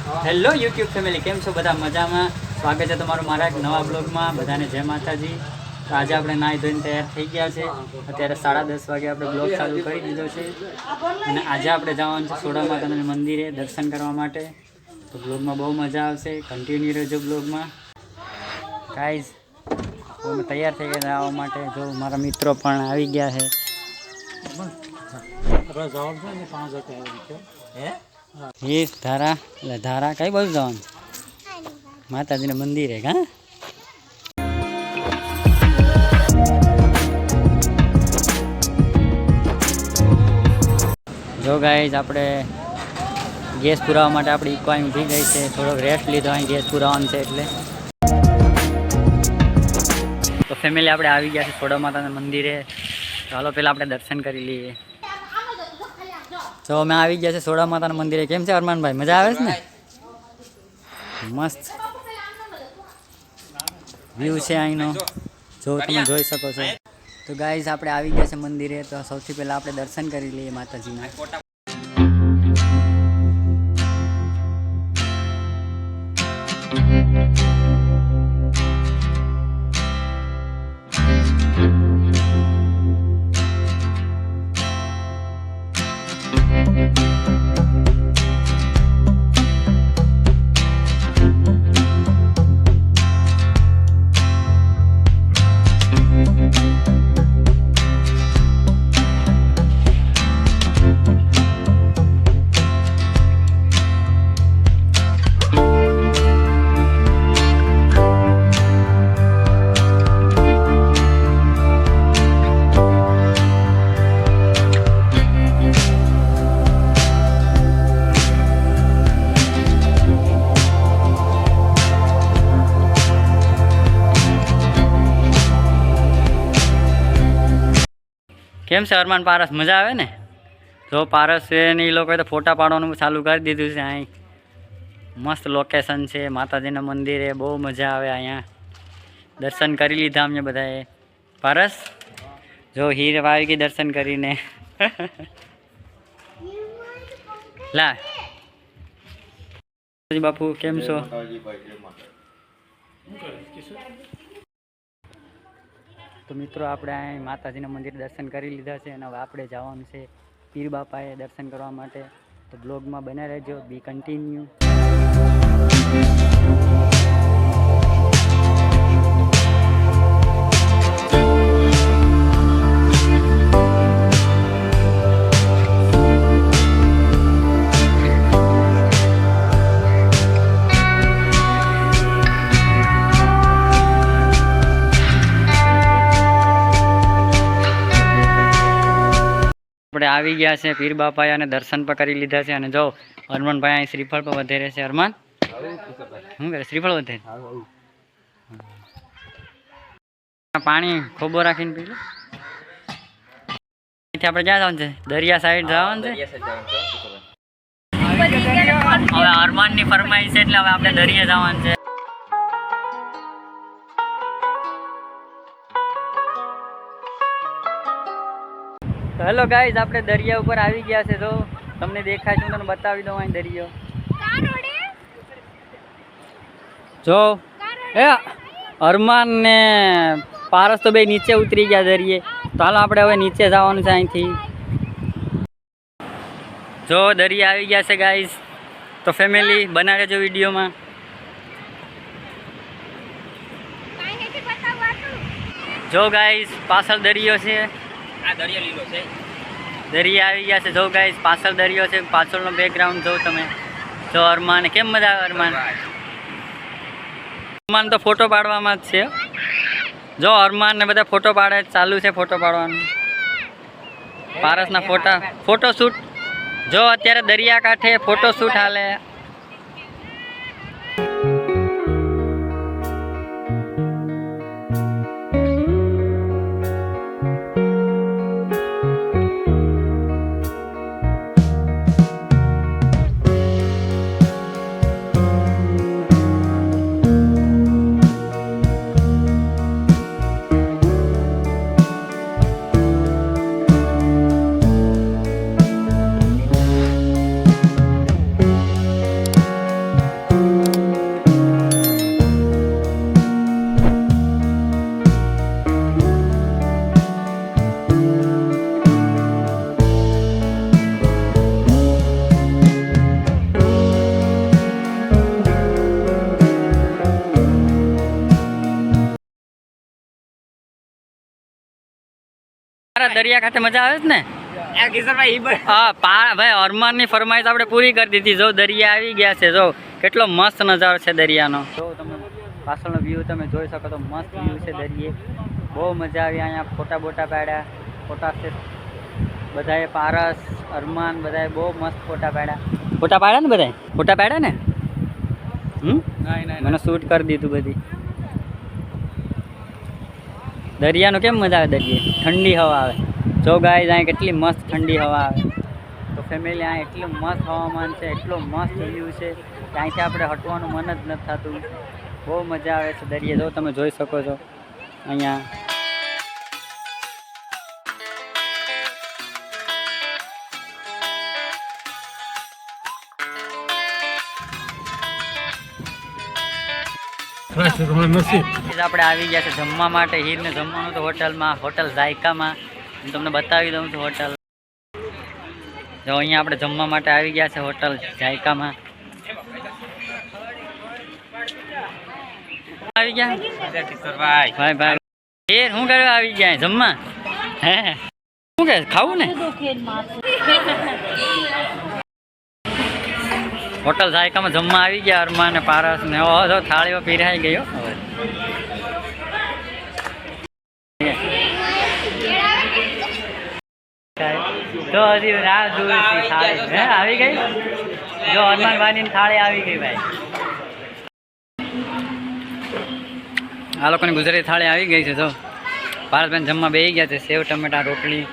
Hello YouTube family, કેમ છો બધા? મજામાં? સ્વાગત છે તમારું મારા એક નવા બ્લોગમાં. બધાને જય માતાજી. તો આજે આપણે નાહી ધોઈને તૈયાર થઈ ગયા છે. અત્યારે 10:30 વાગે આપણે બ્લોગ ચાલુ કરી દીધો છે અને આજે આપણે જવાનું છે સોડા માતાના મંદિરે દર્શન કરવા માટે. તો બ્લોગમાં બહુ મજા આવશે, કન્ટિન્યુ રહેજો બ્લોગમાં. ગાઈઝ અમે તૈયાર થઈ ગયા આવવા માટે. જો મારા મિત્રો પણ આવી ગયા છે. ધારા એટલે ધારા કઈ બાજુ જવાનું? માતાજીના મંદિરે. હા, જો ગાઈઝ આપણે ગેસ પુરાવા માટે આપણી ઇકો અહીં ઊભી ગઈ છે. થોડોક રેસ્ટ લીધો, અહીં ગેસ પુરાવાનું છે એટલે. તો ફેમિલી આપણે આવી ગયા છે સોડા માતાના મંદિરે. ચાલો પહેલાં આપણે દર્શન કરી લઈએ. તો અમે આવી ગયા છે સોડા માતાના મંદિરે. કેમ છે અરમાનભાઈ, મજા આવે છે ને? મસ્ત વ્યૂ છે અહીંનો, જો તમે જોઈ શકો છો. તો ગાઈઝ આપણે આવી ગયા છે મંદિરે. તો સૌથી પહેલાં આપણે દર્શન કરી લઈએ માતાજીના. કેમ છે અરમાન, પારસ મજા આવે ને? જો પારસ છે ને એ લોકોએ તો ફોટા પાડવાનું ચાલુ કરી દીધું છે. અહીં મસ્ત લોકેશન છે માતાજીના મંદિરે, બહુ મજા આવે અહીંયા. દર્શન કરી લીધા અમને બધાએ. પારસ જો હીર આવી ગઈ દર્શન કરીને. લા બાપુ કેમ છો? તો મિત્રો આપણે અહીં માતાજીના મંદિર દર્શન કરી લીધા છે અને હવે આપણે જવાનું છે પીર બાપાએ દર્શન કરવા માટે. તો બ્લોગમાં બને રહેજો, બી કન્ટિન્યુ. આપણે આવી ગયા છે પીર બાપાએ અને દર્શન પણ કરી લીધા છે. અને જો હરમાનભાઈ અહીં શ્રીફળ પણ વધારે છે. હરમાન શું કરે? શ્રીફળ વધારે પાણી ખોબો રાખીને પી લો. આપણે ક્યાં જવાનું છે? દરિયા સાઈડ જવાનું છે. હવે હરમાનની ફરમાઈશ છે એટલે હવે આપણે દરિયા જવાનું છે. હેલો ગાઈઝ, આપણે દરિયા ઉપર આવી ગયા છે. જો તમને દેખાય છે, હું તમને બતાવી દઉં અહીં દરિયો. જો એ અરમાન ને પારસ તો બે નીચે ઉતરી ગયા દરિયે. તો હાલો આપણે હવે નીચે જવાનું છે અહીંથી. જો દરિયા આવી ગયા છે ગાઈઝ. તો ફેમિલી બના રહેજો વિડીયોમાં. જો ગાઈઝ પાછળ દરિયો છે. આ દરિયો લીલો છે. દરિયા આવી ગયા છે. જો ગાઈઝ પાછળ દરિયો છે. પાછળનો બેકગ્રાઉન્ડ જો તમે. જો અરમાન કેમ મજા આવે? અરમાન તો ફોટો પાડવામાં જ છે. જો અરમાન ને બધા ફોટો પાડે, ચાલુ છે ફોટો પાડવાનું. પારસના ફોટો શૂટ. જો અત્યારે દરિયા કાંઠે ફોટો શૂટ હાલે. આવે દરિયા કાંઠે મજા આવે જ ને હા ભાઈ અરમાનની ફરમાઈશ આપણે પૂરી કરી દીધી. જો દરિયા આવી ગયા છે, જો કેટલો મસ્ત નજારો છે દરિયાનો. જો તમે પાછળનો વ્યૂ તમે જોઈ શકો તો મસ્ત વ્યૂ છે દરિયે. બહુ મજા આવી. અહીંયા ફોટા બોટા પાડ્યા. ફોટા છે બધાએ, પારસ અરમાન બધાએ બહુ મસ્ત ફોટા પાડ્યા. ફોટા પાડ્યા ને બધાએ? ફોટા પાડ્યા ને? મને શૂટ કરી દીધું બધી. દરિયાનો કેમ મજા આવે દરિયે? ઠંડી હવા આવે. જો ગાઈઝ અહીંયા કેટલી મસ્ત ઠંડી હવા આવે. તો ફેમિલી અહીંયા એટલું મસ્ત હવામાન છે, એટલો મસ્ત વ્યૂ છે કે અહીંથી આપણે હટવાનું મન જ નથી થતું. બહુ મજા આવે છે દરિયે. જો તમે જોઈ શકો છો અહીંયા. આપણે આવી ગયા છે જમવા માટે. હીરને જમવાનું તો હોટલમાં, હોટલ ઝાયકામાં. હું તમને બતાવી દઉં છું હોટલ. જો અહીંયા આપણે જમવા માટે આવી ગયા છે હોટલ ઝાયકામાં. આવી ગયા ભાઈ ભાઈ. હીર શું કરવા આવી ગયા જમવા? હે શું કે ખાવું ને? હોટલ ઝાયકામાં જમવા આવી ગયા અરમાન ને પારસ ને. જો થાળીઓ પીરાઈ ગયો હવે. તો હજી રાહ જોઈ થાળી હે આવી ગઈ. જો અરમાન ભાઈની થાળી આવી ગઈ ભાઈ. આ લોકોની ગુજરાતી થાળી આવી ગઈ છે. જો પારસભાઈ જમવા બેસી ગયા છે. સેવ ટમેટા રોટલી.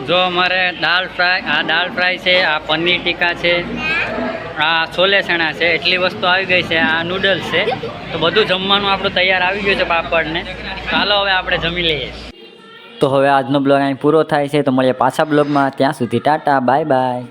જો અમારે દાલ ફ્રાય, આ દાલ ફ્રાય છે, આ પનીર ટીકા છે, આ છોલે ચણા છે, એટલી વસ્તુ આવી ગઈ છે. આ નૂડલ્સ છે. તો બધું જમવાનું આપણું તૈયાર આવી ગયું છે પાપડને. ચાલો હવે આપણે જમી લઈએ. તો હવે આજનો બ્લોગ અહીં પૂરો થાય છે. તો મળીએ પાછા બ્લોગમાં. ત્યાં સુધી ટાટા બાય બાય.